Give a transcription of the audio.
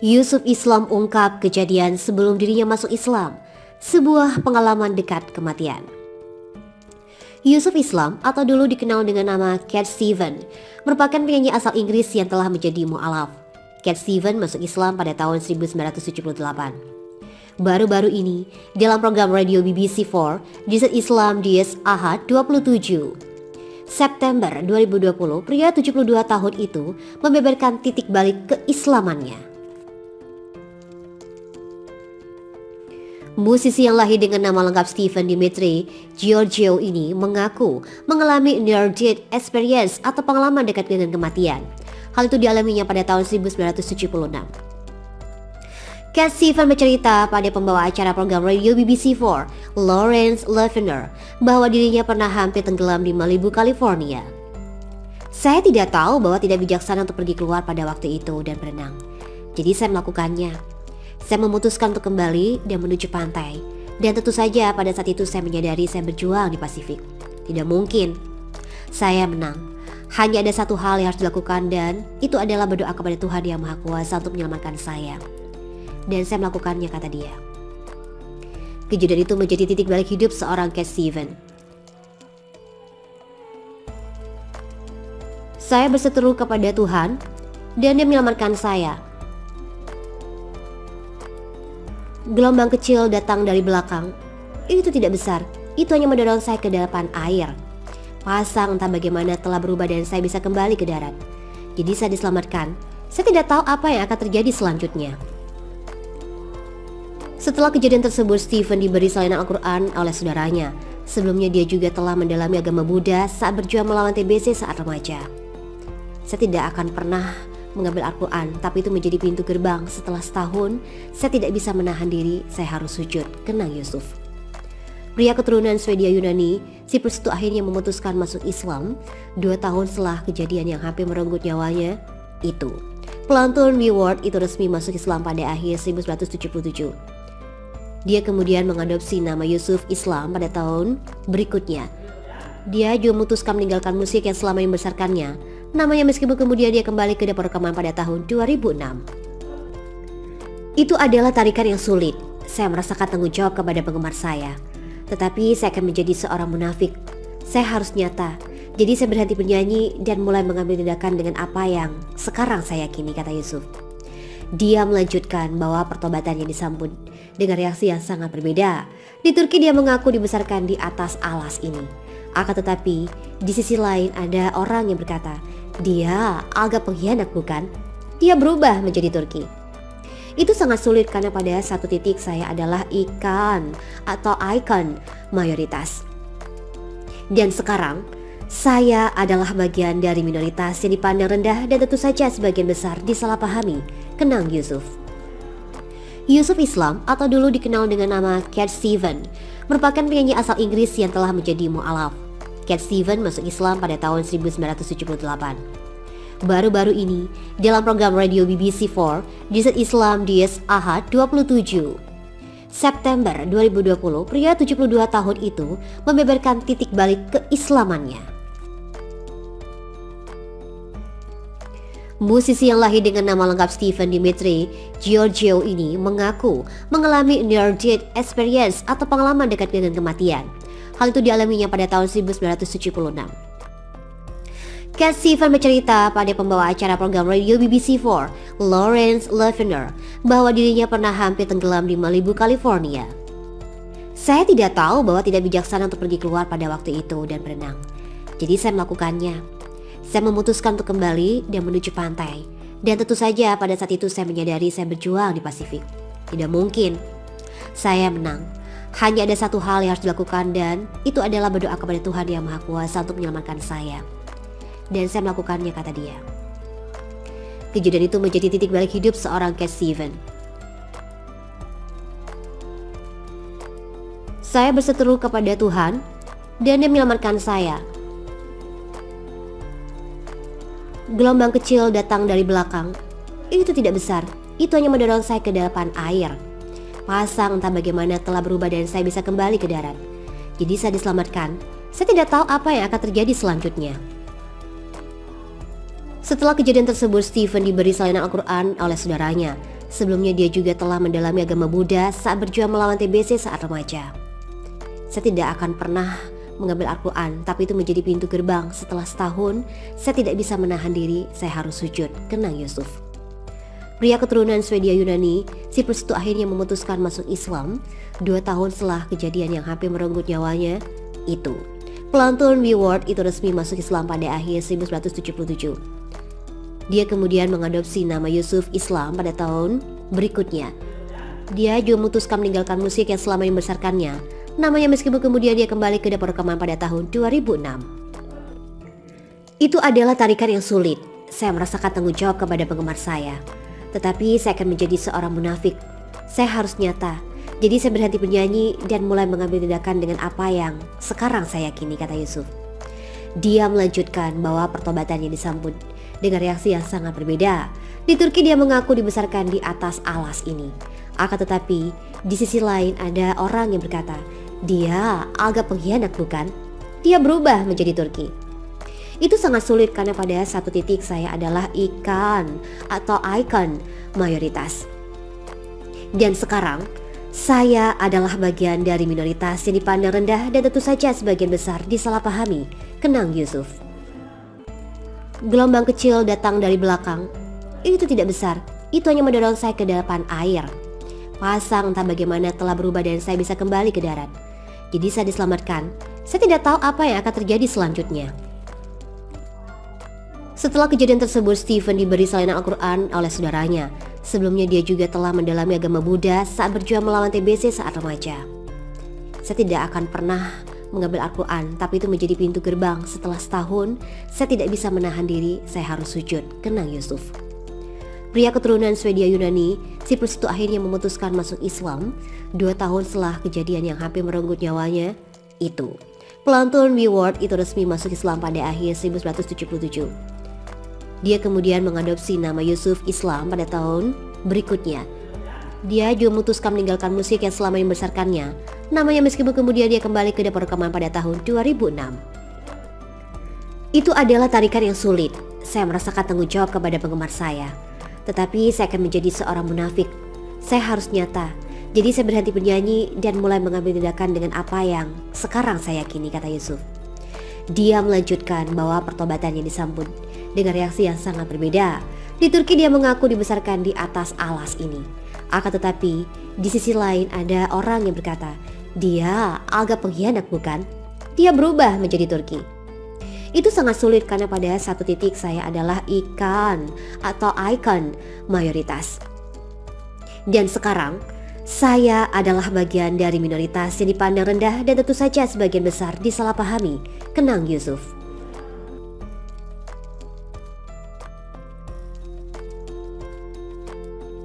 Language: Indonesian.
Yusuf Islam ungkap kejadian sebelum dirinya masuk Islam, sebuah pengalaman dekat kematian. Yusuf Islam atau dulu dikenal dengan nama Cat Stevens merupakan penyanyi asal Inggris yang telah menjadi mu'alaf. Cat Stevens masuk Islam pada tahun 1978. Baru-baru ini, dalam program radio BBC4, Jizat Islam Dias Ahad 27 September 2020, pria 72 tahun itu membeberkan titik balik keislamannya. Musisi yang lahir dengan nama lengkap Stephen Dimitri Georgiou ini mengaku mengalami near-death experience atau pengalaman dekat dengan kematian. Hal itu dialaminya pada tahun 1976. Cat Stevens bercerita pada pembawa acara program radio BBC4, Lawrence Lavender, bahwa dirinya pernah hampir tenggelam di Malibu, California. Saya tidak tahu bahwa tidak bijaksana untuk pergi keluar pada waktu itu dan berenang. Jadi saya melakukannya. Saya memutuskan untuk kembali dan menuju pantai. Dan tentu saja pada saat itu saya menyadari saya berjuang di Pasifik. Tidak mungkin. Saya menang. Hanya ada satu hal yang harus dilakukan dan itu adalah berdoa kepada Tuhan Yang Maha Kuasa untuk menyelamatkan saya. Dan saya melakukannya, kata dia. Kejadian itu menjadi titik balik hidup seorang Cat Stevens. Saya berseteru kepada Tuhan dan Dia menyelamatkan saya. Gelombang kecil datang dari belakang. Itu tidak besar, itu hanya mendorong saya ke dalam air. Pasang entah bagaimana telah berubah dan saya bisa kembali ke darat. Jadi saya diselamatkan. Saya tidak tahu apa yang akan terjadi selanjutnya. Setelah kejadian tersebut, Stephen diberi salinan Al-Quran oleh saudaranya. Sebelumnya dia juga telah mendalami agama Buddha saat berjuang melawan TBC saat remaja. Saya tidak akan pernah mengambil Al-Quran, tapi itu menjadi pintu gerbang. Setelah setahun, saya tidak bisa menahan diri, saya harus sujud, kenang Yusuf. Pria keturunan Swedia Yunani, Siprus itu akhirnya memutuskan masuk Islam 2 tahun setelah kejadian yang hampir merenggut nyawanya itu. Pelantun Weward itu resmi masuk Islam pada akhir 1977. Dia kemudian mengadopsi nama Yusuf Islam pada tahun berikutnya. Dia juga memutuskan meninggalkan musik yang selama ini membesarkannya namanya, meskipun kemudian dia kembali ke dapur rekaman pada tahun 2006. Itu adalah tarikan yang sulit. Saya merasakan tanggung jawab kepada penggemar saya. Tetapi saya akan menjadi seorang munafik. Saya harus nyata. Jadi saya berhenti bernyanyi dan mulai mengambil tindakan dengan apa yang sekarang saya yakini, kata Yusuf. Dia melanjutkan bahwa pertobatannya disambut dengan reaksi yang sangat berbeda. Di Turki dia mengaku dibesarkan di atas alas ini. Akan tetapi di sisi lain ada orang yang berkata, dia agak pengkhianat bukan? Dia berubah menjadi Turki. Itu sangat sulit karena pada satu titik saya adalah ikan atau icon mayoritas. Dan sekarang saya adalah bagian dari minoritas yang dipandang rendah dan tentu saja sebagian besar disalahpahami, kenang Yusuf. Yusuf Islam atau dulu dikenal dengan nama Cat Stevens merupakan penyanyi asal Inggris yang telah menjadi mu'alaf. Cat Stevens masuk Islam pada tahun 1978. Baru-baru ini, dalam program radio BBC4, Jizat Islam Dias Ahad 27 September 2020, pria 72 tahun itu membeberkan titik balik keislamannya. Musisi yang lahir dengan nama lengkap Stephen Dimitri Georgiou ini mengaku mengalami near-death experience atau pengalaman dekat dengan kematian. Hal itu dialaminya pada tahun 1976. Cat Stevens bercerita pada pembawa acara program radio BBC4, Lawrence Lavender, bahwa dirinya pernah hampir tenggelam di Malibu, California. Saya tidak tahu bahwa tidak bijaksana untuk pergi keluar pada waktu itu dan berenang. Jadi saya melakukannya. Saya memutuskan untuk kembali dan menuju pantai. Dan tentu saja pada saat itu saya menyadari saya berjuang di Pasifik. Tidak mungkin. Saya menang. Hanya ada satu hal yang harus dilakukan dan itu adalah berdoa kepada Tuhan Yang Maha Kuasa untuk menyelamatkan saya. Dan saya melakukannya, kata dia. Kejadian itu menjadi titik balik hidup seorang Cat Stevens. Saya berseteru kepada Tuhan dan Dia menyelamatkan saya. Gelombang kecil datang dari belakang. Itu tidak besar, itu hanya mendorong saya ke dalam air. Pasang entah bagaimana telah berubah dan saya bisa kembali ke darat. Jadi saya diselamatkan. Saya tidak tahu apa yang akan terjadi selanjutnya. Setelah kejadian tersebut, Stephen diberi salinan Al-Quran oleh saudaranya. Sebelumnya dia juga telah mendalami agama Buddha saat berjuang melawan TBC saat remaja. Saya tidak akan pernah mengambil Al-Quran, tapi itu menjadi pintu gerbang. Setelah setahun, saya tidak bisa menahan diri, saya harus sujud, kenang Yusuf. Pria keturunan Swedia Yunani, Siprus itu akhirnya memutuskan masuk Islam 2 tahun setelah kejadian yang hampir merenggut nyawanya itu. Pelantun Weward itu resmi masuk Islam pada akhir 1977. Dia kemudian mengadopsi nama Yusuf Islam pada tahun berikutnya. Dia juga memutuskan meninggalkan musik yang selama ini membesarkannya namanya, meskipun kemudian dia kembali ke dapur rekaman pada tahun 2006. Itu adalah tarikan yang sulit. Saya merasakan tanggung jawab kepada penggemar saya. Tetapi saya akan menjadi seorang munafik. Saya harus nyata. Jadi saya berhenti bernyanyi dan mulai mengambil tindakan dengan apa yang sekarang saya yakini, kata Yusuf. Dia melanjutkan bahwa pertobatannya disambut dengan reaksi yang sangat berbeda. Di Turki dia mengaku dibesarkan di atas alas ini. Akan tetapi di sisi lain ada orang yang berkata, dia agak pengkhianat bukan? Dia berubah menjadi Turki. Itu sangat sulit karena pada satu titik saya adalah ikan atau icon mayoritas. Dan sekarang saya adalah bagian dari minoritas yang dipandang rendah dan tentu saja sebagian besar disalahpahami, kenang Yusuf. Gelombang kecil datang dari belakang. Itu tidak besar, itu hanya mendorong saya ke depan air. Pasang entah bagaimana telah berubah dan saya bisa kembali ke darat. Jadi saya diselamatkan. Saya tidak tahu apa yang akan terjadi selanjutnya. Setelah kejadian tersebut, Stephen diberi salinan Al-Quran oleh saudaranya. Sebelumnya dia juga telah mendalami agama Buddha saat berjuang melawan TBC saat remaja. Saya tidak akan pernah mengambil Al-Quran, tapi itu menjadi pintu gerbang. Setelah setahun, saya tidak bisa menahan diri, saya harus sujud, kenang Yusuf. Pria keturunan Swedia Yunani, Siprus itu akhirnya memutuskan masuk Islam 2 tahun setelah kejadian yang hampir merenggut nyawanya itu. Pelantun Weward itu resmi masuk Islam pada akhir 1977. Dia kemudian mengadopsi nama Yusuf Islam pada tahun berikutnya. Dia juga memutuskan meninggalkan musik yang selama ini membesarkannya namanya, meskipun kemudian dia kembali ke dapur rekaman pada tahun 2006. Itu adalah tarikan yang sulit. Saya merasakan tanggung jawab kepada penggemar saya. Tetapi saya akan menjadi seorang munafik. Saya harus nyata. Jadi saya berhenti bernyanyi dan mulai mengambil tindakan dengan apa yang sekarang saya yakini, kata Yusuf. Dia melanjutkan bahwa pertobatannya disambut dengan reaksi yang sangat berbeda. Di Turki dia mengaku dibesarkan di atas alas ini. Akan tetapi di sisi lain ada orang yang berkata, dia agak pengkhianat bukan? Dia berubah menjadi Turki. Itu sangat sulit karena pada satu titik saya adalah ikan atau icon mayoritas. Dan sekarang saya adalah bagian dari minoritas yang dipandang rendah dan tentu saja sebagian besar disalahpahami, kenang Yusuf.